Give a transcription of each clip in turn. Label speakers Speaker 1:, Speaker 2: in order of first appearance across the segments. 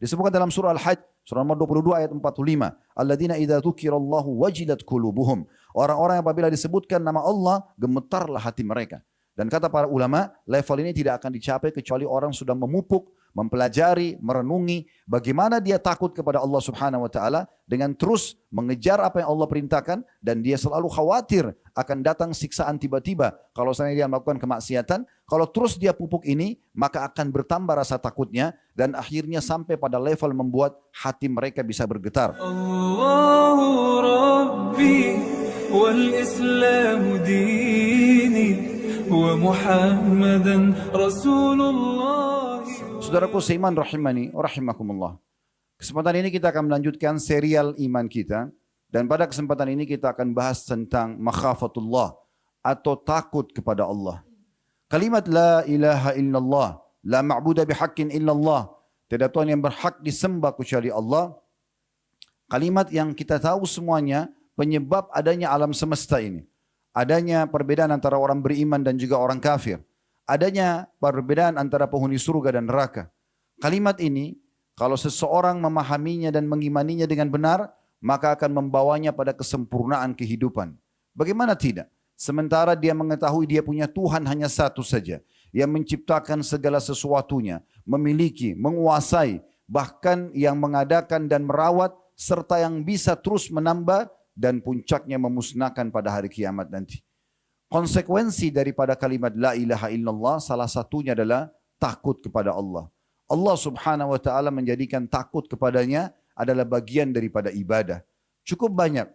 Speaker 1: Disebutkan dalam surah Al-Hajj, surah nomor 22 ayat 45. Alladzina idza dzukirallahu wajilat qulubuhum. Orang-orang yang apabila disebutkan nama Allah, gemetarlah hati mereka. Dan kata para ulama, level ini tidak akan dicapai kecuali orang sudah memupuk, mempelajari, merenungi bagaimana dia takut kepada Allah Subhanahu wa taala dengan terus mengejar apa yang Allah perintahkan, dan dia selalu khawatir akan datang siksaan tiba-tiba kalau seandainya dia melakukan kemaksiatan. Kalau terus dia pupuk ini, maka akan bertambah rasa takutnya dan akhirnya sampai pada level membuat hati mereka bisa bergetar.
Speaker 2: Allahu Rabbi wal Islam dini wa Muhammadan Rasulullah.
Speaker 1: Saudaraku seiman rahimani rahimakumullah. Kesempatan ini kita akan melanjutkan serial iman kita, dan pada kesempatan ini kita akan bahas tentang makhafatullah atau takut kepada Allah. Kalimat la ilaha illallah, la ma'budu bihaqqin illallah, tidak Tuhan yang berhak disembah kecuali Allah. Kalimat yang kita tahu semuanya penyebab adanya alam semesta ini. Adanya perbedaan antara orang beriman dan juga orang kafir. Adanya perbedaan antara penghuni surga dan neraka. Kalimat ini, kalau seseorang memahaminya dan mengimaninya dengan benar, maka akan membawanya pada kesempurnaan kehidupan. Bagaimana tidak? Sementara dia mengetahui dia punya Tuhan hanya satu saja, yang menciptakan segala sesuatunya, memiliki, menguasai, bahkan yang mengadakan dan merawat, serta yang bisa terus menambah dan puncaknya memusnahkan pada hari kiamat nanti. Konsekuensi daripada kalimat la ilaha illallah salah satunya adalah takut kepada Allah. Allah Subhanahu wa taala menjadikan takut kepadanya adalah bagian daripada ibadah. Cukup banyak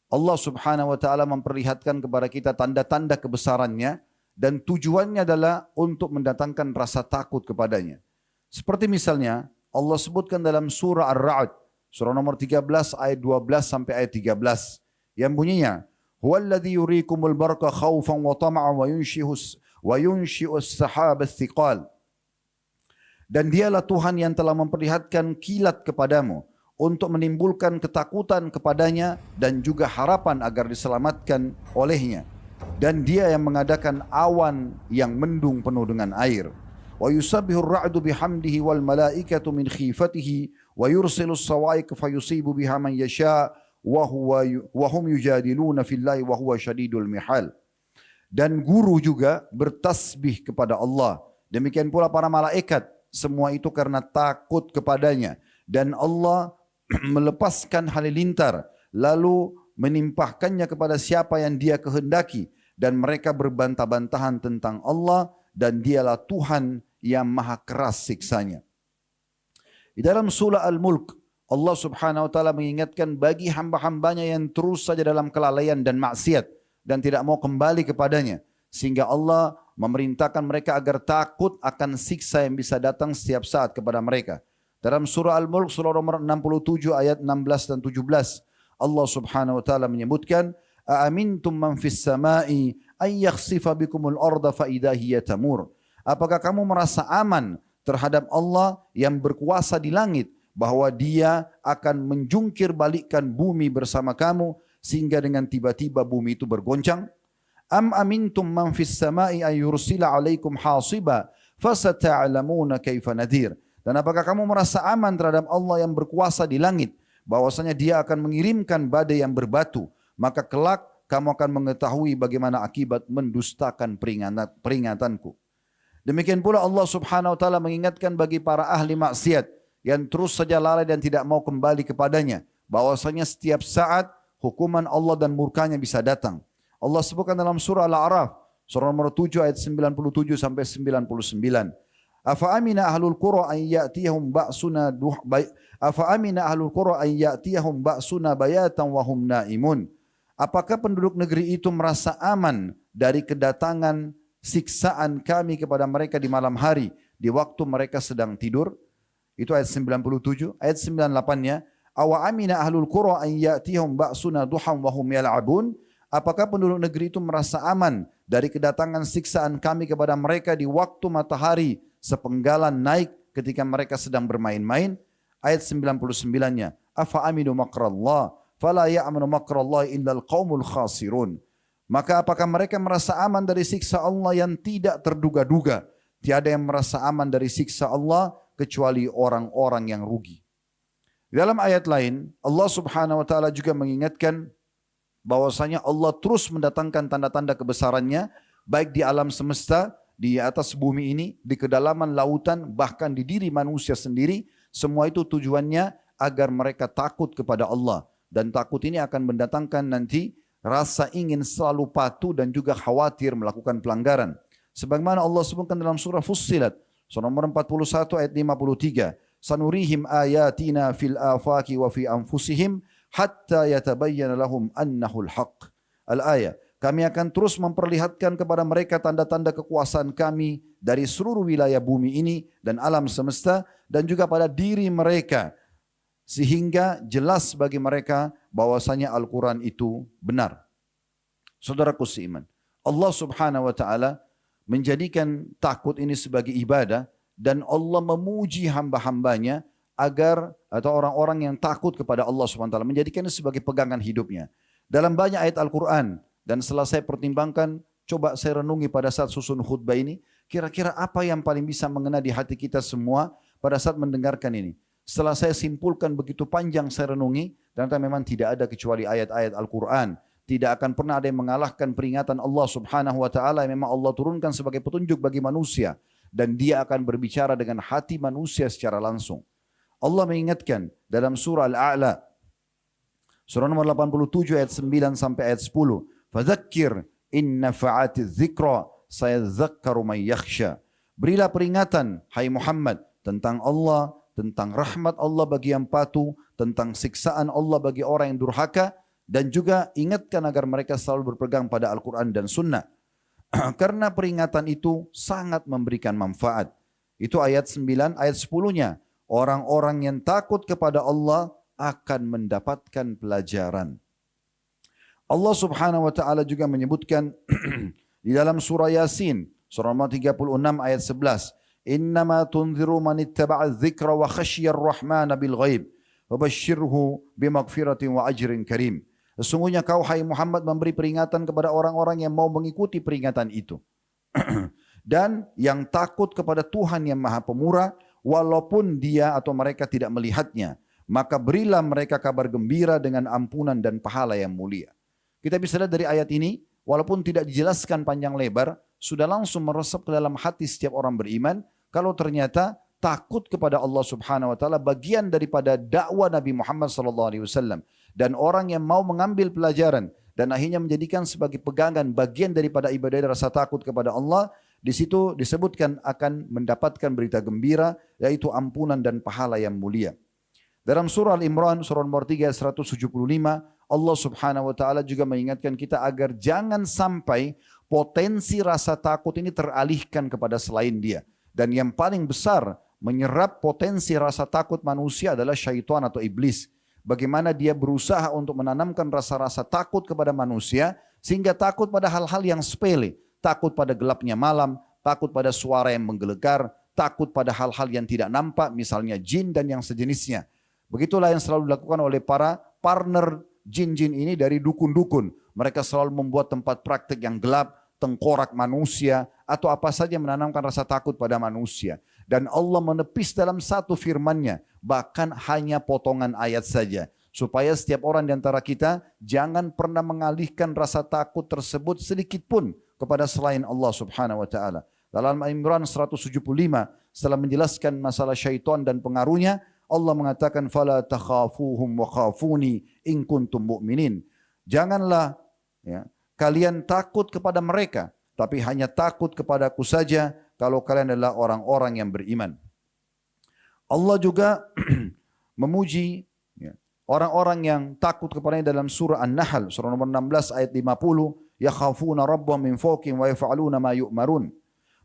Speaker 1: Allah Subhanahu wa taala memperlihatkan kepada kita tanda-tanda kebesarannya, dan tujuannya adalah untuk mendatangkan rasa takut kepadanya. Seperti misalnya Allah sebutkan dalam surah Ar-Ra'd, surah nomor 13 ayat 12 sampai ayat 13 yang bunyinya, huwallazi yurikumul barqa khaufan wa tama'an wa yunshi'u as-sahaba ats-thiqal. Dan dialah Tuhan yang telah memperlihatkan kilat kepadamu untuk menimbulkan ketakutan kepadanya dan juga harapan agar diselamatkan olehnya. Dan dia yang mengadakan awan yang mendung penuh dengan air. Wa yusabbihur ra'du bihamdihi wal malaikatu min khifatihi wa yursilus sawa'iq fayusibu biha man yasha wa hum yujadiluna fillahi wa huwa syadidul mihal. Dan guru juga bertasbih kepada Allah. Demikian pula para malaikat, semua itu karena takut kepadanya. Dan Allah melepaskan halilintar lalu menimpahkannya kepada siapa yang dia kehendaki, dan mereka berbantah-bantahan tentang Allah, dan dialah Tuhan yang maha keras siksanya. Di dalam surah Al-Mulk, Allah Subhanahu wa taala mengingatkan bagi hamba-hambanya yang terus saja dalam kelalaian dan maksiat dan tidak mau kembali kepadanya, sehingga Allah memerintahkan mereka agar takut akan siksa yang bisa datang setiap saat kepada mereka. Dalam surah Al-Mulk surah nomor 67 ayat 16 dan 17, Allah Subhanahu wa taala menyebutkan, "Aamintum man fis samai ay yakhsifa bikumul arda fa idza hiya tamur." Apakah kamu merasa aman terhadap Allah yang berkuasa di langit, bahwa dia akan menjungkir balikkan bumi bersama kamu sehingga dengan tiba-tiba bumi itu bergoncang? Am amintum man fis samai ay yursila alaikum hasiba fasata'lamuna kaifa nadir. Dan apakah kamu merasa aman terhadap Allah yang berkuasa di langit, bahwasanya dia akan mengirimkan badai yang berbatu, maka kelak kamu akan mengetahui bagaimana akibat mendustakan peringatanku. Demikian pula Allah Subhanahu wa taala mengingatkan bagi para ahli maksiat yang terus saja lalai dan tidak mau kembali kepadanya, bahwasanya setiap saat hukuman Allah dan murkanya bisa datang. Allah sebutkan dalam surah Al-A'raf, surah nomor 7 ayat 97 sampai 99. Afa amina ahlul qura an ya'tiyahum ba'suna bayatan wa hum naimun. Apakah penduduk negeri itu merasa aman dari kedatangan siksaan kami kepada mereka di malam hari, di waktu mereka sedang tidur? Itu ayat 97. Ayat 98-nya, awa amina ahlul qura an ya'tiyahum ba'suna duhan wa hum yal'abun. Apakah penduduk negeri itu merasa aman dari kedatangan siksaan kami kepada mereka di waktu matahari sepenggalan naik ketika mereka sedang bermain-main? Ayat 99-nya, afa aminu makrallah fala ya'manu makrallah illal qaumul khasirun. Maka apakah mereka merasa aman dari siksa Allah yang tidak terduga-duga? Tiada yang merasa aman dari siksa Allah kecuali orang-orang yang rugi. Di dalam ayat lain, Allah Subhanahu wa taala juga mengingatkan bahwasanya Allah terus mendatangkan tanda-tanda kebesarannya baik di alam semesta, di atas bumi ini, di kedalaman lautan, bahkan di diri manusia sendiri. Semua itu tujuannya agar mereka takut kepada Allah, dan takut ini akan mendatangkan nanti rasa ingin selalu patuh dan juga khawatir melakukan pelanggaran. Sebagaimana Allah sebutkan dalam surah Fussilat, surah nomor 41 ayat 53. Sanurihim ayatina fil afaki wa fi anfusihim hatta yatabayyana lahum annahul haq. Al-ayah. Kami akan terus memperlihatkan kepada mereka tanda-tanda kekuasaan kami dari seluruh wilayah bumi ini dan alam semesta dan juga pada diri mereka, sehingga jelas bagi mereka bahwasanya Al-Quran itu benar. Saudaraku seiman, Allah Subhanahu wa taala menjadikan takut ini sebagai ibadah, dan Allah memuji hamba-hambanya agar atau orang-orang yang takut kepada Allah Subhanahu wa taala menjadikannya sebagai pegangan hidupnya. Dalam banyak ayat Al-Quran, dan setelah saya pertimbangkan, coba saya renungi pada saat susun khutbah ini, kira-kira apa yang paling bisa mengena di hati kita semua pada saat mendengarkan ini. Setelah saya simpulkan begitu panjang saya renungi, ternyata memang tidak ada kecuali ayat-ayat Al-Quran. Tidak akan pernah ada yang mengalahkan peringatan Allah Subhanahu wa taala yang memang Allah turunkan sebagai petunjuk bagi manusia. Dan dia akan berbicara dengan hati manusia secara langsung. Allah mengingatkan dalam surah Al-A'la, surah nomor 87 ayat 9 sampai ayat 10. Fadzakir inna fa'ati dzikra sayadzakkaru man yakhsha. Berilah peringatan, hai Muhammad, tentang Allah, tentang rahmat Allah bagi yang patuh, tentang siksaan Allah bagi orang yang durhaka, dan juga ingatkan agar mereka selalu berpegang pada Al-Quran dan Sunnah. Karena peringatan itu sangat memberikan manfaat. Itu ayat 9, ayat 10-nya. Orang-orang yang takut kepada Allah akan mendapatkan pelajaran. Allah Subhanahu wa taala juga menyebutkan di dalam surah Yasin, surah nomor 36 ayat 11. Innama tunziru man ittaba'a dzikra wa khasyiyar rahmana bil ghaib wa basyirhu bimaghfiratin wa ajrin karim. Sesungguhnya kau hai Muhammad memberi peringatan kepada orang-orang yang mau mengikuti peringatan itu. Dan yang takut kepada Tuhan yang Maha Pemurah walaupun dia atau mereka tidak melihatnya. Maka berilah mereka kabar gembira dengan ampunan dan pahala yang mulia. Kita bisa lihat dari ayat ini, walaupun tidak dijelaskan panjang lebar, sudah langsung meresap ke dalam hati setiap orang beriman. Kalau ternyata takut kepada Allah Subhanahu wa taala bagian daripada dakwah Nabi Muhammad SAW. Dan orang yang mau mengambil pelajaran dan akhirnya menjadikan sebagai pegangan bagian daripada ibadah rasa takut kepada Allah, di situ disebutkan akan mendapatkan berita gembira, yaitu ampunan dan pahala yang mulia. Dalam surah Al-Imran, surah nomor 3, 175, Allah Subhanahu wa taala juga mengingatkan kita agar jangan sampai potensi rasa takut ini teralihkan kepada selain Dia. Dan yang paling besar menyerap potensi rasa takut manusia adalah syaitan atau iblis. Bagaimana dia berusaha untuk menanamkan rasa-rasa takut kepada manusia sehingga takut pada hal-hal yang sepele, takut pada gelapnya malam, takut pada suara yang menggelegar, takut pada hal-hal yang tidak nampak, misalnya jin dan yang sejenisnya. Begitulah yang selalu dilakukan oleh para partner jin-jin ini dari dukun-dukun. Mereka selalu membuat tempat praktik yang gelap, tengkorak manusia, atau apa saja menanamkan rasa takut pada manusia. Dan Allah menepis dalam satu firman-Nya, bahkan hanya potongan ayat saja. Supaya setiap orang di antara kita jangan pernah mengalihkan rasa takut tersebut sedikit pun kepada selain Allah Subhanahu wa taala. Dalam Al-Imran 175, setelah menjelaskan masalah syaitan dan pengaruhnya, Allah mengatakan fala takhafuhum wa khafuni in kuntum mu'minin. Janganlah kalian takut kepada mereka, tapi hanya takut kepadaku saja kalau kalian adalah orang-orang yang beriman. Allah juga memuji orang-orang yang takut kepadanya dalam surah An-Nahl, surah nomor 16 ayat 50, yakhafuna rabbahum min fawqihim wa yaf'aluna ma yu'marun.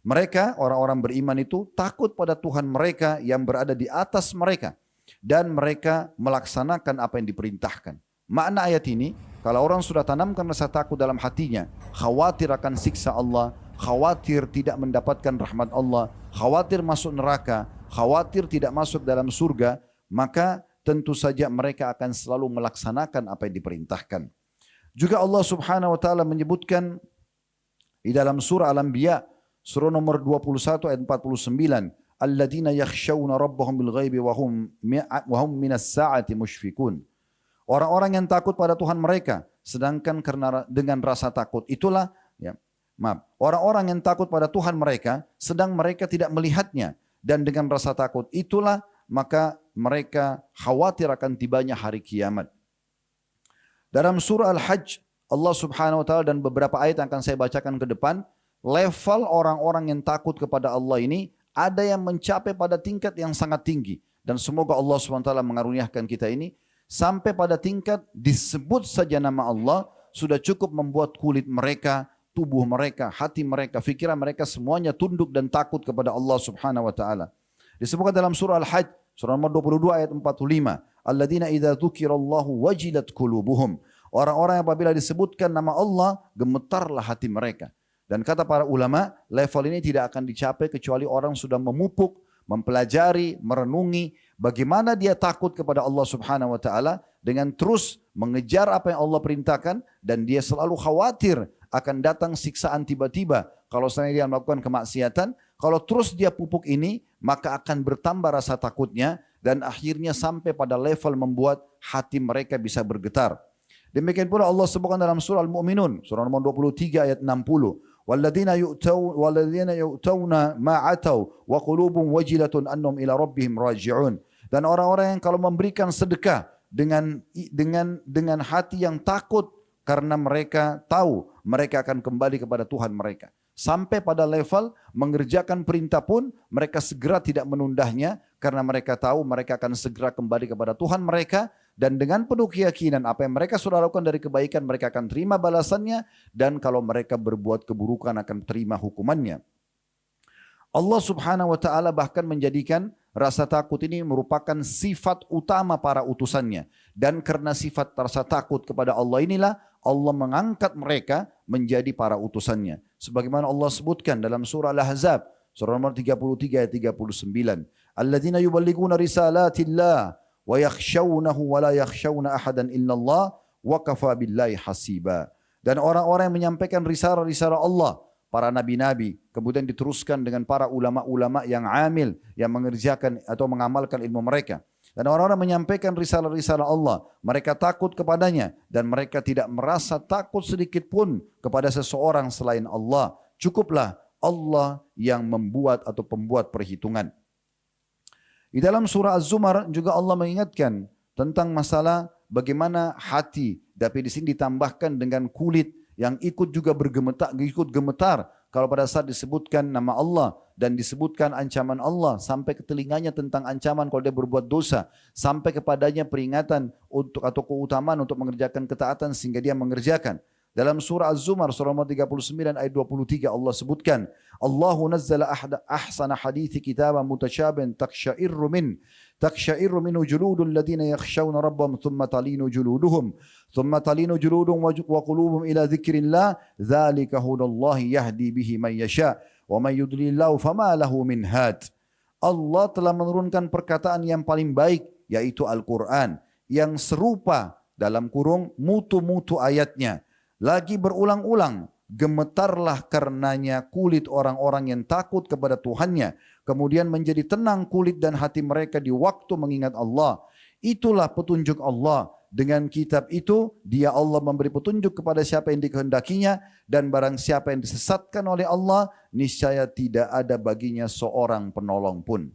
Speaker 1: Mereka, orang-orang beriman itu takut pada Tuhan mereka yang berada di atas mereka dan mereka melaksanakan apa yang diperintahkan. Makna ayat ini, kalau orang sudah tanamkan rasa takut dalam hatinya, khawatir akan siksa Allah, khawatir tidak mendapatkan rahmat Allah, khawatir masuk neraka, khawatir tidak masuk dalam surga, maka tentu saja mereka akan selalu melaksanakan apa yang diperintahkan. Juga Allah Subhanahu wa taala menyebutkan di dalam surah Al-Anbiya, surah nomor 21 ayat 49, alladzina yakhshawna rabbahum bil ghaibi wa hum minas sa'ati musyfikun. Orang-orang yang takut pada Tuhan mereka, sedangkan karena dengan rasa takut itulah, orang-orang yang takut pada Tuhan mereka, sedang mereka tidak melihatnya, dan dengan rasa takut itulah maka mereka khawatir akan tibanya hari kiamat. Dalam surah Al-Hajj, Allah Subhanahu wa taala dan beberapa ayat yang akan saya bacakan ke depan, level orang-orang yang takut kepada Allah ini ada yang mencapai pada tingkat yang sangat tinggi, dan semoga Allah Subhanahu wa taala mengaruniakan kita ini sampai pada tingkat disebut saja nama Allah sudah cukup membuat kulit mereka, tubuh mereka, hati mereka, fikiran mereka semuanya tunduk dan takut kepada Allah Subhanahu wa taala. Disebutkan dalam surah Al-Hajj, surah nomor 22 ayat 45, alladzina idza dzukirallahu wajilat qulubuhum. Orang-orang yang apabila disebutkan nama Allah, gemetarlah hati mereka. Dan kata para ulama, level ini tidak akan dicapai kecuali orang sudah memupuk, mempelajari, merenungi bagaimana dia takut kepada Allah Subhanahu wa taala dengan terus mengejar apa yang Allah perintahkan, dan dia selalu khawatir akan datang siksaan tiba-tiba kalau seandainya dia melakukan kemaksiatan. Kalau terus dia pupuk ini, maka akan bertambah rasa takutnya dan akhirnya sampai pada level membuat hati mereka bisa bergetar. Demikian pula Allah sebutkan dalam surah Al-Mu'minun, surah nomor 23 ayat 60. Walladzina yu'tawna ma atau wa qulubum wajilatun annahum ila rabbihim raji'un. Dan orang-orang yang kalau memberikan sedekah dengan hati yang takut karena mereka tahu mereka akan kembali kepada Tuhan mereka. Sampai pada level mengerjakan perintah pun mereka segera tidak menundahnya karena mereka tahu mereka akan segera kembali kepada Tuhan mereka, dan dengan penuh keyakinan apa yang mereka sudah lakukan dari kebaikan mereka akan terima balasannya, dan kalau mereka berbuat keburukan akan terima hukumannya. Allah Subhanahu wa taala bahkan menjadikan rasa takut ini merupakan sifat utama para utusannya, dan karena sifat rasa takut kepada Allah inilah Allah mengangkat mereka menjadi para utusannya. Sebagaimana Allah sebutkan dalam surah Al-Ahzab, surah nomor 33 ayat 39. Alladzina yuballighuna risalatillah wa yakhshawnahu wa la yakhshawna ahadan illallah wa kafa billahi hasiba. Dan orang-orang yang menyampaikan risalah-risalah Allah, para nabi-nabi, kemudian diteruskan dengan para ulama-ulama yang amil, yang mengerjakan atau mengamalkan ilmu mereka. Dan orang-orang menyampaikan risalah-risalah Allah, mereka takut kepadanya dan mereka tidak merasa takut sedikit pun kepada seseorang selain Allah. Cukuplah Allah yang membuat atau pembuat perhitungan. Di dalam surah Az-Zumar juga Allah mengingatkan tentang masalah bagaimana hati, tapi di sini ditambahkan dengan kulit yang ikut juga ikut gemetar kalau pada saat disebutkan nama Allah dan disebutkan ancaman Allah, sampai ke telinganya tentang ancaman kalau dia berbuat dosa, sampai kepadanya peringatan untuk atau keutamaan untuk mengerjakan ketaatan sehingga dia mengerjakan. Dalam surah Az-Zumar surah nomor 39 ayat 23 Allah sebutkan, Allahu nazzala ahsana hadithi kitaban mutasyabihan taqsya'irru minhu juludul ladina yakhshawna rabbahum thumma talinu juluduhum wa qulubuhum ila dzikrillah dzalika hudallahi yahdi bihi man yasha wa may yudlilillahu fama lahu min had. Allah telah menurunkan perkataan yang paling baik, yaitu Al-Quran, yang serupa dalam kurung mutu-mutu ayatnya. Lagi berulang-ulang, gemetarlah karenanya kulit orang-orang yang takut kepada Tuhannya, kemudian menjadi tenang kulit dan hati mereka di waktu mengingat Allah. Itulah petunjuk Allah. Dengan kitab itu, dia Allah memberi petunjuk kepada siapa yang dikehendakinya, dan barang siapa yang disesatkan oleh Allah, niscaya tidak ada baginya seorang penolong pun.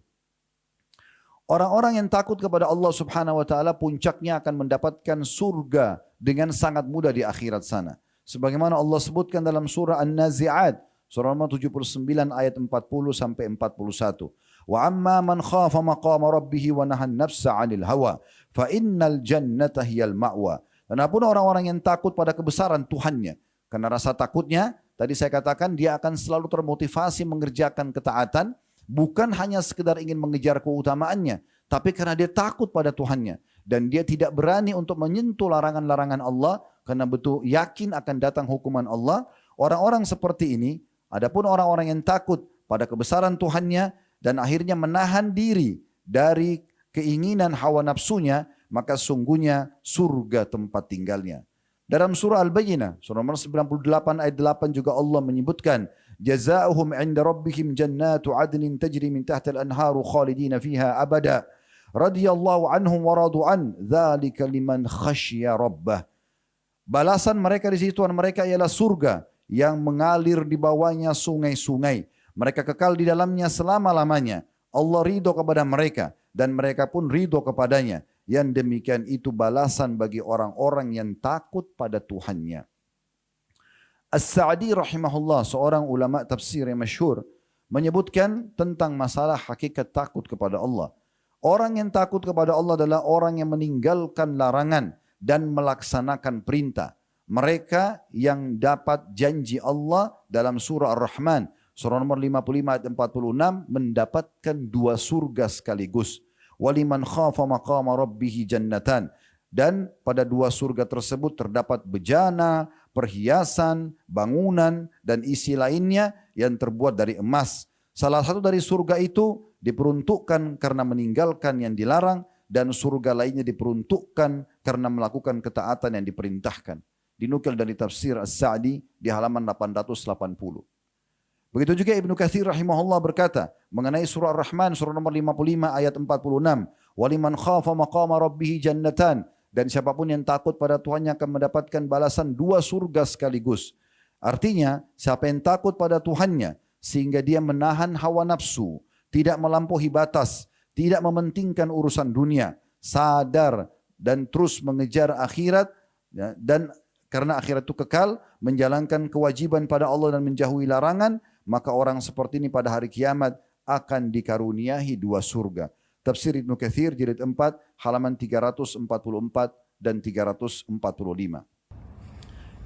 Speaker 1: Orang-orang yang takut kepada Allah Subhanahu wa taala puncaknya akan mendapatkan surga dengan sangat mudah di akhirat sana. Sebagaimana Allah sebutkan dalam surah An-Nazi'at, surah nomor 79 ayat 40 sampai 41. Wa amma man khafa maqama rabbih wa nahan nafsa 'anil hawa fa innal jannata hiyal ma'wa. Dan apapun orang-orang yang takut pada kebesaran Tuhannya, karena rasa takutnya tadi saya katakan dia akan selalu termotivasi mengerjakan ketaatan, bukan hanya sekedar ingin mengejar keutamaannya, tapi karena dia takut pada Tuhannya. Dan dia tidak berani untuk menyentuh larangan-larangan Allah, karena betul yakin akan datang hukuman Allah. Orang-orang seperti ini, adapun orang-orang yang takut pada kebesaran Tuhannya, dan akhirnya menahan diri dari keinginan hawa nafsunya, maka sungguhnya surga tempat tinggalnya. Dalam surah Al-Bayyinah, surah nomor 98 ayat 8 juga Allah menyebutkan, jazaohum 'inda rabbihim jannatu 'adnin tajri min tahtiha al-anharu khalidina fiha abada radhiyallahu anhum wa radu an dzalika liman khasyiya rabbah. Balasan mereka di situ Tuhan mereka ialah surga yang mengalir di bawahnya sungai-sungai. Mereka kekal di dalamnya selama-lamanya. Allah ridho kepada mereka dan mereka pun ridho kepadanya. Yang demikian itu balasan bagi orang-orang yang takut pada Tuhannya. As-Sa'di rahimahullah, seorang ulama tafsir yang masyhur, menyebutkan tentang masalah hakikat takut kepada Allah. Orang yang takut kepada Allah adalah orang yang meninggalkan larangan dan melaksanakan perintah. Mereka yang dapat janji Allah dalam surah Ar-Rahman, surah nomor 55 ayat 46, mendapatkan 2 surga sekaligus. Waliman khafa maqama rabbih jannatan. Dan pada 2 surga tersebut terdapat bejana, perhiasan, bangunan, dan isi lainnya yang terbuat dari emas. Salah satu dari surga itu diperuntukkan karena meninggalkan yang dilarang, dan surga lainnya diperuntukkan karena melakukan ketaatan yang diperintahkan. Dinukil dari tafsir As-Sa'di di halaman 880. Begitu juga Ibnu Katsir rahimahullah berkata mengenai surah Ar-Rahman surah nomor 55 ayat 46. Waliman khafa maqama rabbih jannatan. Dan siapapun yang takut pada Tuhannya akan mendapatkan balasan 2 surga sekaligus. Artinya siapa yang takut pada Tuhannya sehingga dia menahan hawa nafsu, tidak melampaui batas, tidak mementingkan urusan dunia, sadar dan terus mengejar akhirat, ya, dan karena akhirat itu kekal, menjalankan kewajiban pada Allah dan menjauhi larangan, maka orang seperti ini pada hari kiamat akan dikaruniai 2 surga. Tafsir Ibnu Katsir jilid 4 halaman 344 dan 345.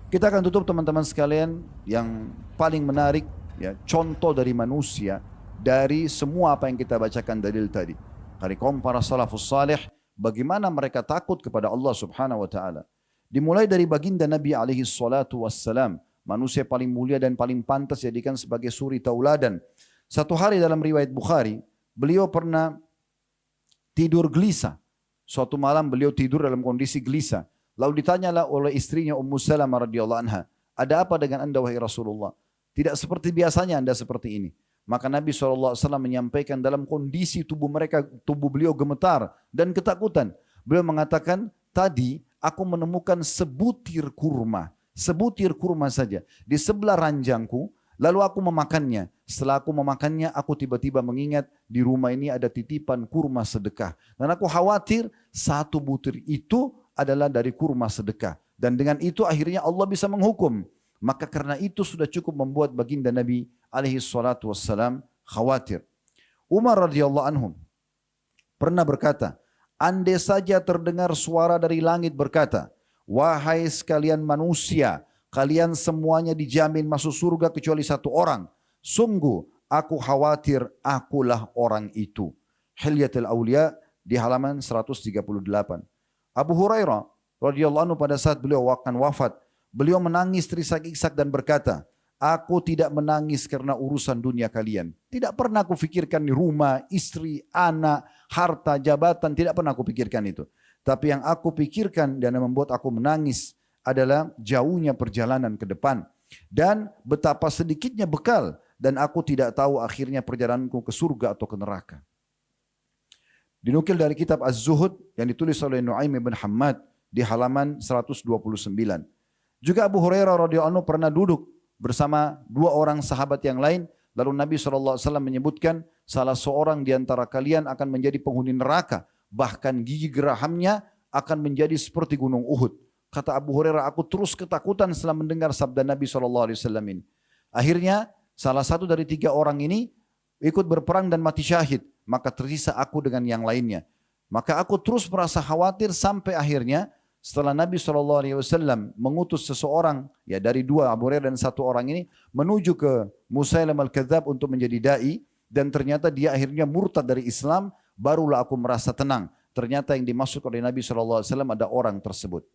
Speaker 1: Kita akan tutup teman-teman sekalian yang paling menarik, ya, contoh dari manusia dari semua apa yang kita bacakan dalil tadi. Dari kaum para salafus salih, bagaimana mereka takut kepada Allah Subhanahu wa taala. Dimulai dari baginda Nabi alaihi salatu wassalam, manusia paling mulia dan paling pantas dijadikan sebagai suri tauladan. Satu hari dalam riwayat Bukhari, beliau pernah tidur gelisah. Suatu malam beliau tidur dalam kondisi gelisah. Lalu ditanyalah oleh istrinya Ummu Salamah radhiyallahu anha, "Ada apa dengan anda wahai Rasulullah? Tidak seperti biasanya anda seperti ini." Maka Nabi SAW menyampaikan dalam kondisi tubuh beliau gemetar dan ketakutan. Beliau mengatakan, "Tadi aku menemukan sebutir kurma saja di sebelah ranjangku, lalu aku memakannya. Setelah aku memakannya, aku tiba-tiba mengingat di rumah ini ada titipan kurma sedekah. Dan aku khawatir 1 butir itu adalah dari kurma sedekah. Dan dengan itu akhirnya Allah bisa menghukum. Maka karena itu sudah cukup membuat baginda Nabi alaihi salatu wassalam khawatir." Umar radhiyallahu anhu pernah berkata, andai saja terdengar suara dari langit berkata, "Wahai sekalian manusia, kalian semuanya dijamin masuk surga kecuali 1 orang. Sungguh aku khawatir akulah orang itu." Hilyatul Aulia di halaman 138. Abu Hurairah radhiyallahu anhu pada saat beliau akan wafat, beliau menangis terisak-isak dan berkata, "Aku tidak menangis karena urusan dunia kalian. Tidak pernah aku pikirkan di rumah, istri, anak, harta, jabatan. Tidak pernah aku pikirkan itu. Tapi yang aku pikirkan dan yang membuat aku menangis adalah jauhnya perjalanan ke depan. Dan betapa sedikitnya bekal. Dan aku tidak tahu akhirnya perjalananku ke surga atau ke neraka." Dinukil dari kitab Az-Zuhud yang ditulis oleh Nu'aim bin Hammad di halaman 129. Juga Abu Hurairah radhiyallahu anhu pernah duduk bersama 2 orang sahabat yang lain. Lalu Nabi SAW menyebutkan salah seorang di antara kalian akan menjadi penghuni neraka. Bahkan gigi gerahamnya akan menjadi seperti gunung Uhud. Kata Abu Hurairah, aku terus ketakutan setelah mendengar sabda Nabi SAW ini. Akhirnya salah satu dari 3 orang ini ikut berperang dan mati syahid. Maka tersisa aku dengan yang lainnya. Maka aku terus merasa khawatir sampai akhirnya setelah Nabi SAW mengutus seseorang, ya dari 2, Abu Hurairah dan 1 orang ini, menuju ke Musailam al-Kadzab untuk menjadi da'i, dan ternyata dia akhirnya murtad dari Islam, barulah aku merasa tenang. Ternyata yang dimaksud oleh Nabi SAW ada orang tersebut.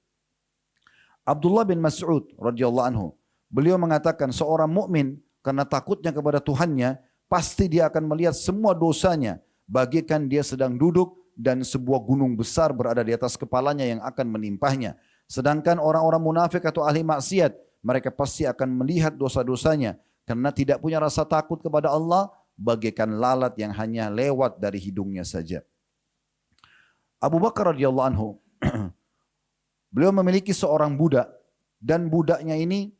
Speaker 1: Abdullah bin Mas'ud radhiyallahu anhu, beliau mengatakan seorang mukmin karena takutnya kepada Tuhannya, pasti dia akan melihat semua dosanya, bagaikan dia sedang duduk dan sebuah gunung besar berada di atas kepalanya yang akan menimpahnya. Sedangkan orang-orang munafik atau ahli maksiat, mereka pasti akan melihat dosa-dosanya Karena tidak punya rasa takut kepada Allah, bagaikan lalat yang hanya lewat dari hidungnya saja. Abu Bakar radhiyallahu anhu, beliau memiliki seorang budak, dan budaknya ini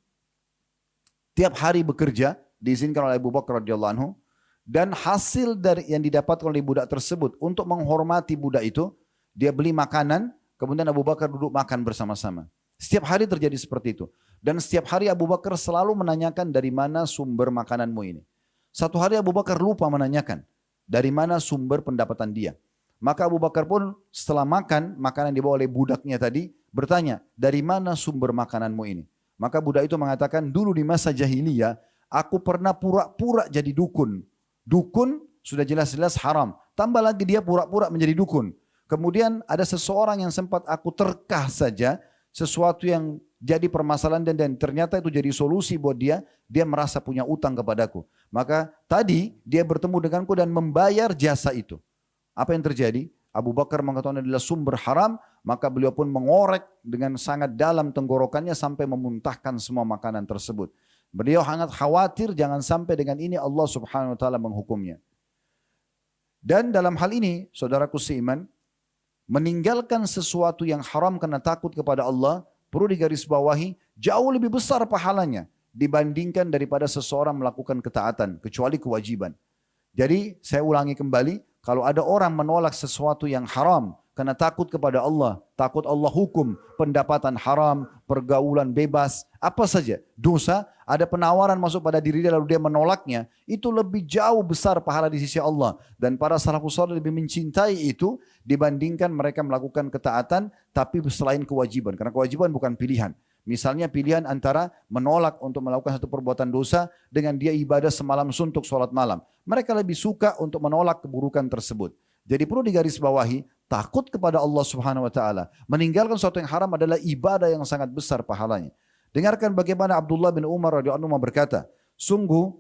Speaker 1: tiap hari bekerja, diizinkan oleh Abu Bakar radhiyallahu anhu, dan hasil dari yang didapatkan oleh budak tersebut untuk menghormati budak itu, dia beli makanan, kemudian Abu Bakar duduk makan bersama-sama. Setiap hari terjadi seperti itu. Dan setiap hari Abu Bakar selalu menanyakan dari mana sumber makananmu ini. Satu hari Abu Bakar lupa menanyakan dari mana sumber pendapatan dia. Maka Abu Bakar pun setelah makan, makanan dibawa oleh budaknya tadi, bertanya, dari mana sumber makananmu ini? Maka budak itu mengatakan, dulu di masa jahiliyah, aku pernah pura-pura jadi dukun. Dukun sudah jelas-jelas haram. Tambah lagi dia pura-pura menjadi dukun. Kemudian ada seseorang yang sempat aku terkah saja, sesuatu yang jadi permasalahan dan ternyata itu jadi solusi buat dia merasa punya utang kepadaku. Maka tadi dia bertemu denganku dan membayar jasa itu. Apa yang terjadi? Abu Bakar mengatakan adalah sumber haram, maka beliau pun mengorek dengan sangat dalam tenggorokannya sampai memuntahkan semua makanan tersebut. Beliau sangat khawatir jangan sampai dengan ini Allah Subhanahu wa taala menghukumnya. Dan dalam hal ini, saudaraku seiman, meninggalkan sesuatu yang haram karena takut kepada Allah perlu digarisbawahi jauh lebih besar pahalanya dibandingkan daripada seseorang melakukan ketaatan kecuali kewajiban. Jadi saya ulangi kembali, kalau ada orang menolak sesuatu yang haram karena takut kepada Allah, takut Allah hukum, pendapatan haram, pergaulan bebas, apa saja, dosa, ada penawaran masuk pada diri dia lalu dia menolaknya, itu lebih jauh besar pahala di sisi Allah. Dan para salafus saleh lebih mencintai itu dibandingkan mereka melakukan ketaatan tapi selain kewajiban. Karena kewajiban bukan pilihan. Misalnya pilihan antara menolak untuk melakukan satu perbuatan dosa dengan dia ibadah semalam suntuk sholat malam. Mereka lebih suka untuk menolak keburukan tersebut. Jadi perlu digarisbawahi, takut kepada Allah Subhanahu wa taala, meninggalkan sesuatu yang haram adalah ibadah yang sangat besar pahalanya. Dengarkan bagaimana Abdullah bin Umar radhiyallahu anhu berkata, sungguh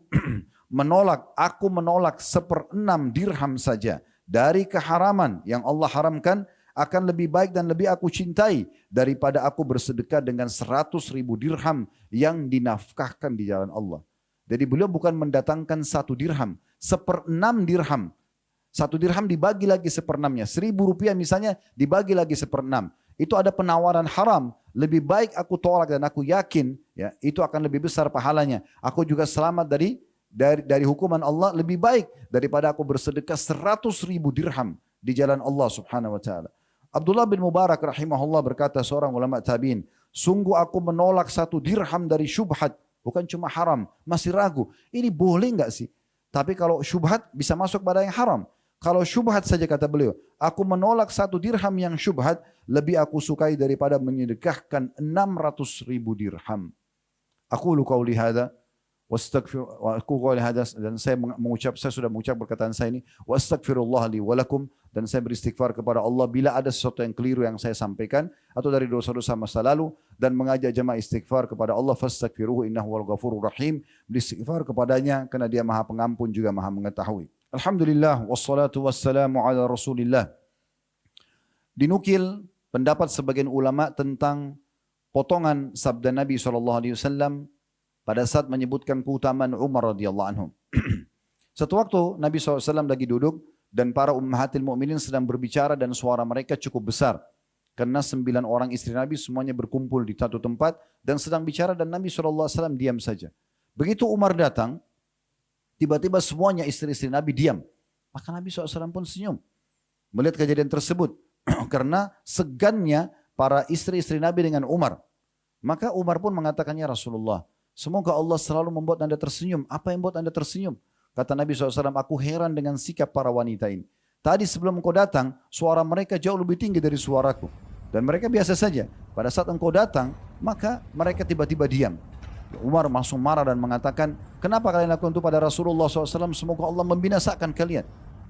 Speaker 1: aku menolak 1/6 dirham saja dari keharaman yang Allah haramkan akan lebih baik dan lebih aku cintai daripada aku bersedekah dengan 100.000 dirham yang dinafkahkan di jalan Allah. Jadi beliau bukan mendatangkan 1 dirham, 1/6 dirham. 1 dirham dibagi lagi 1/6-nya. 1.000 rupiah misalnya dibagi lagi 1/6. Itu ada penawaran haram. Lebih baik aku tolak dan aku yakin ya itu akan lebih besar pahalanya. Aku juga selamat dari hukuman Allah lebih baik daripada aku bersedekah 100.000 dirham di jalan Allah Subhanahu wa taala. Abdullah bin Mubarak rahimahullah berkata, seorang ulama tabi'in, sungguh aku menolak 1 dirham dari syubhat, bukan cuma haram, masih ragu. Ini boleh enggak sih? Tapi kalau syubhat bisa masuk pada yang haram. Kalau syubhat saja kata beliau, aku menolak 1 dirham yang syubhat, lebih aku sukai daripada menyedekahkan 600.000 dirham. Aku qauli hadza dan saya sudah mengucap perkataan saya ini, wastaghfirullah li walakum, dan saya beristighfar kepada Allah bila ada sesuatu yang keliru yang saya sampaikan atau dari dosa-dosa masa lalu, dan mengajak jemaah istighfar kepada Allah, fastaghfiruhu innahu wal ghafurur rahim, beristighfar kepadanya karena dia Maha Pengampun juga Maha Mengetahui. Alhamdulillah wassalatu wassalamu ala Rasulillah. Dinukil pendapat sebagian ulama tentang potongan sabda Nabi SAW pada saat menyebutkan keutamaan Umar radhiyallahu anhu. Satu waktu Nabi SAW lagi duduk dan para ummahatil mu'minin sedang berbicara dan suara mereka cukup besar. Karena 9 orang istri Nabi semuanya berkumpul di satu tempat dan sedang bicara dan Nabi SAW diam saja. Begitu Umar datang, tiba-tiba semuanya istri-istri Nabi diam. Maka Nabi SAW pun senyum melihat kejadian tersebut. Karena segannya para istri-istri Nabi dengan Umar. Maka Umar pun mengatakannya, Rasulullah, semoga Allah selalu membuat anda tersenyum. Apa yang membuat anda tersenyum? Kata Nabi SAW, aku heran dengan sikap para wanita ini. Tadi sebelum engkau datang, suara mereka jauh lebih tinggi dari suaraku. Dan mereka biasa saja. Pada saat engkau datang, maka mereka tiba-tiba diam. Umar langsung marah dan mengatakan, kenapa kalian lakukan itu pada Rasulullah SAW? Semoga Allah membinasakan kalian.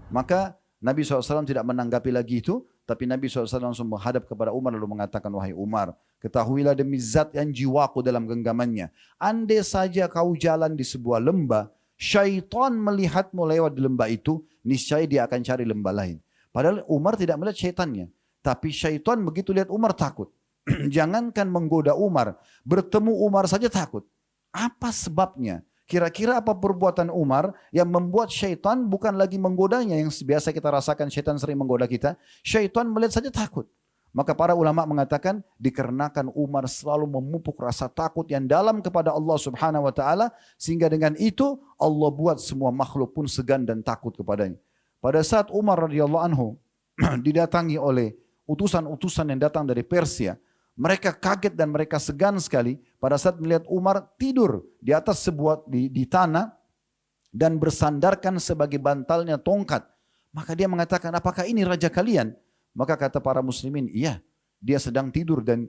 Speaker 1: Maka Nabi SAW tidak menanggapi lagi itu, tapi Nabi SAW langsung menghadap kepada Umar lalu mengatakan, wahai Umar, ketahuilah demi zat yang jiwaku dalam genggamannya, andai saja kau jalan di sebuah lembah, syaitan melihatmu lewat di lembah itu, niscaya dia akan cari lembah lain. Padahal Umar tidak melihat syaitannya, tapi syaitan begitu lihat Umar takut. Jangankan menggoda Umar, bertemu Umar saja takut. Apa sebabnya? Kira-kira apa perbuatan Umar yang membuat syaitan bukan lagi menggodanya yang biasa kita rasakan syaitan sering menggoda kita. Syaitan melihat saja takut. Maka para ulama mengatakan dikarenakan Umar selalu memupuk rasa takut yang dalam kepada Allah Subhanahu wa taala sehingga dengan itu Allah buat semua makhluk pun segan dan takut kepadanya. Pada saat Umar radhiyallahu anhu didatangi oleh utusan-utusan yang datang dari Persia, mereka kaget dan mereka segan sekali pada saat melihat Umar tidur di atas sebuah di tanah dan bersandarkan sebagai bantalnya tongkat. Maka dia mengatakan, apakah ini raja kalian? Maka kata para muslimin, iya, dia sedang tidur dan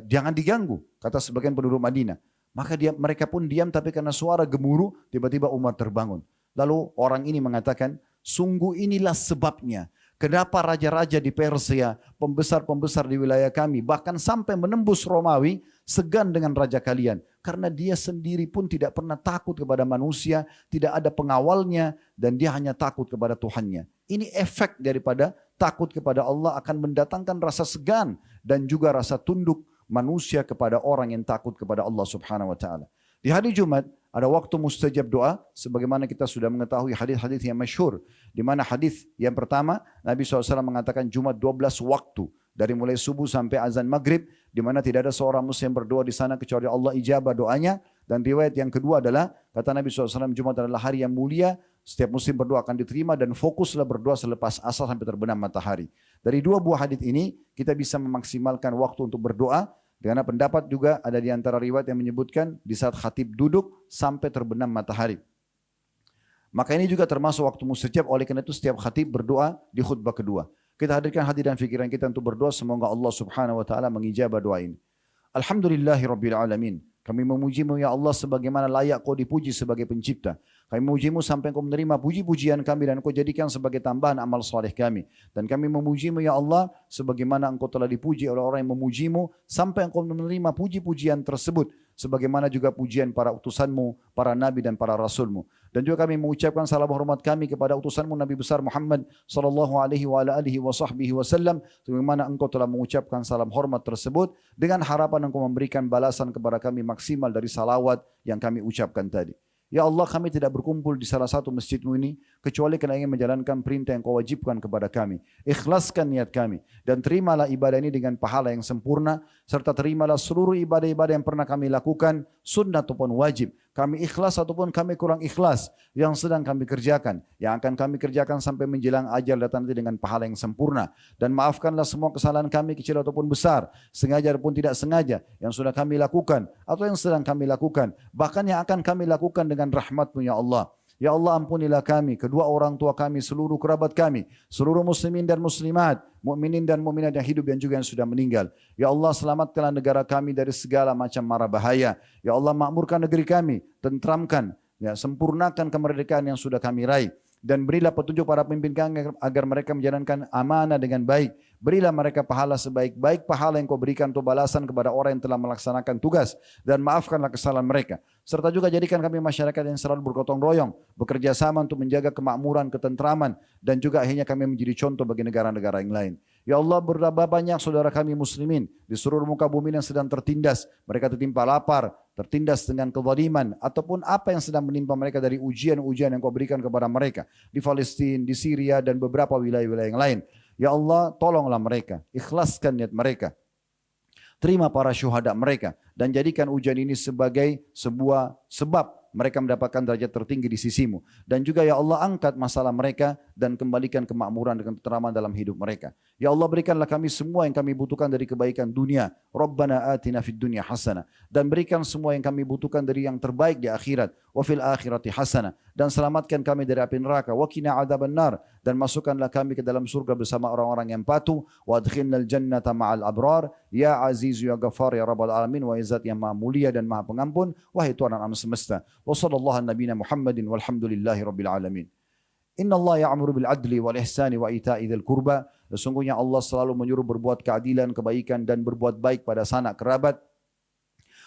Speaker 1: jangan diganggu, kata sebagian penduduk Madinah. Maka mereka pun diam, tapi karena suara gemuruh, tiba-tiba Umar terbangun. Lalu orang ini mengatakan, sungguh inilah sebabnya kenapa raja-raja di Persia, pembesar-pembesar di wilayah kami, bahkan sampai menembus Romawi, segan dengan raja kalian. Karena dia sendiri pun tidak pernah takut kepada manusia, tidak ada pengawalnya, dan dia hanya takut kepada Tuhannya. Ini efek daripada takut kepada Allah akan mendatangkan rasa segan dan juga rasa tunduk manusia kepada orang yang takut kepada Allah Subhanahu wa taala. Di hari Jumat ada waktu mustajab doa sebagaimana kita sudah mengetahui hadis-hadis yang masyhur, di mana hadis yang pertama Nabi SAW mengatakan Jumat 12 waktu dari mulai subuh sampai azan maghrib, di mana tidak ada seorang muslim berdoa di sana kecuali Allah ijabah doanya. Dan riwayat yang kedua adalah kata Nabi SAW, Jumat adalah hari yang mulia, setiap muslim berdoa akan diterima dan fokuslah berdoa selepas asar sampai terbenam matahari. Dari dua buah hadis ini kita bisa memaksimalkan waktu untuk berdoa. Karena pendapat juga ada di antara riwayat yang menyebutkan di saat khatib duduk sampai terbenam matahari. Maka ini juga termasuk waktu mustajab, oleh karena itu setiap khatib berdoa di khutbah kedua. Kita hadirkan hati dan fikiran kita untuk berdoa, semoga Allah Subhanahu wa taala mengijabah doa ini. Alhamdulillahirabbil alamin. Kami memuji-Mu ya Allah sebagaimana layak Kau dipuji sebagai pencipta. Kami memuji-Mu sampai Kau menerima puji-pujian kami dan Kau jadikan sebagai tambahan amal saleh kami. Dan kami memuji-Mu ya Allah sebagaimana Engkau telah dipuji oleh orang yang memuji-Mu sampai Engkau menerima puji-pujian tersebut. Sebagaimana juga pujian para utusan-Mu, para nabi dan para rasul-Mu. Dan juga kami mengucapkan salam hormat kami kepada utusan-Mu Nabi besar Muhammad sallallahu alaihi wa alihi wa sahbihi wasallam, sebagaimana Engkau telah mengucapkan salam hormat tersebut dengan harapan Engkau memberikan balasan kepada kami maksimal dari salawat yang kami ucapkan tadi. Ya Allah, kami tidak berkumpul di salah satu masjid-Mu ini kecuali karena ingin menjalankan perintah yang Kau wajibkan kepada kami. Ikhlaskan niat kami dan terimalah ibadah ini dengan pahala yang sempurna, serta terimalah seluruh ibadah-ibadah yang pernah kami lakukan, sunnah ataupun wajib. Kami ikhlas ataupun kami kurang ikhlas yang sedang kami kerjakan, yang akan kami kerjakan sampai menjelang ajal datang nanti dengan pahala yang sempurna. Dan maafkanlah semua kesalahan kami kecil ataupun besar, sengaja ataupun tidak sengaja, yang sudah kami lakukan atau yang sedang kami lakukan, bahkan yang akan kami lakukan dengan rahmat-Mu ya Allah. Ya Allah, ampunilah kami, kedua orang tua kami, seluruh kerabat kami, seluruh muslimin dan muslimat, mukminin dan mukminat yang hidup dan juga yang sudah meninggal. Ya Allah, selamatkanlah negara kami dari segala macam mara bahaya. Ya Allah, makmurkan negeri kami, tentramkan, ya, sempurnakan kemerdekaan yang sudah kami raih. Dan berilah petunjuk para pemimpin kami agar mereka menjalankan amanah dengan baik. Berilah mereka pahala sebaik-baik pahala yang Kau berikan untuk balasan kepada orang yang telah melaksanakan tugas. Dan maafkanlah kesalahan mereka. Serta juga jadikan kami masyarakat yang selalu bergotong royong, bekerja sama untuk menjaga kemakmuran, ketentraman, dan juga akhirnya kami menjadi contoh bagi negara-negara yang lain. Ya Allah, berapa banyak saudara kami muslimin di seluruh muka bumi yang sedang tertindas. Mereka tertimpa lapar, tertindas dengan kezaliman, ataupun apa yang sedang menimpa mereka dari ujian-ujian yang Kau berikan kepada mereka. Di Palestina, di Syria, dan beberapa wilayah-wilayah yang lain. Ya Allah, tolonglah mereka, ikhlaskan niat mereka. Terima para syuhada mereka dan jadikan ujian ini sebagai sebuah sebab mereka mendapatkan derajat tertinggi di sisi-Mu. Dan juga ya Allah, angkat masalah mereka dan kembalikan kemakmuran dan ketenteraman dalam hidup mereka. Ya Allah, berikanlah kami semua yang kami butuhkan dari kebaikan dunia. Rabbana atina fid dunya hasanah. Dan berikan semua yang kami butuhkan dari yang terbaik di akhirat. Wa fil akhirati hasanah. Dan selamatkan kami dari api neraka. Wa qina adzabannar. Dan masukkanlah kami ke dalam surga bersama orang-orang yang patuh. Wa adkhilnal jannata ma'al abrar. Ya aziz ya ghafar ya rabbal alamin. Wa izzat yang maha mulia dan maha pengampun. Wahai Tuhan alam semesta. Wa sallallahu nabiyana Muhammadin walhamdulillahi rabbil alamin. Inna Allah ya'muru bil adli wal ihsani wa ita'i dzil qurba. Sesungguhnya Allah selalu menyuruh berbuat keadilan, kebaikan dan berbuat baik pada sanak kerabat.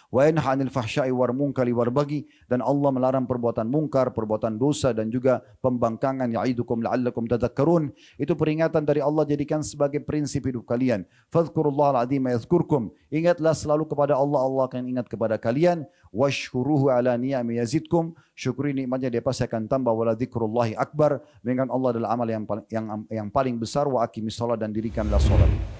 Speaker 1: Wa yanha 'anil fahsya'i wal munkari wal baghi, dan Allah melarang perbuatan mungkar, perbuatan dosa dan juga pembangkangan. Ya'idukum la'allakum tadhakkarun. Itu peringatan dari Allah, jadikan sebagai prinsip hidup kalian. Fadhkurullahal 'azima yadhkurkum. Ingatlah selalu kepada Allah, Allah akan ingat kepada kalian. Washkuruhu 'ala ni'ami yazidkum. Syukuri nikmatnya, dia pasti akan tambah. Wala dzikrullahi akbar. Mengingat Allah adalah amal yang paling besar. Wa aqimis shalah, dan dirikanlah salat.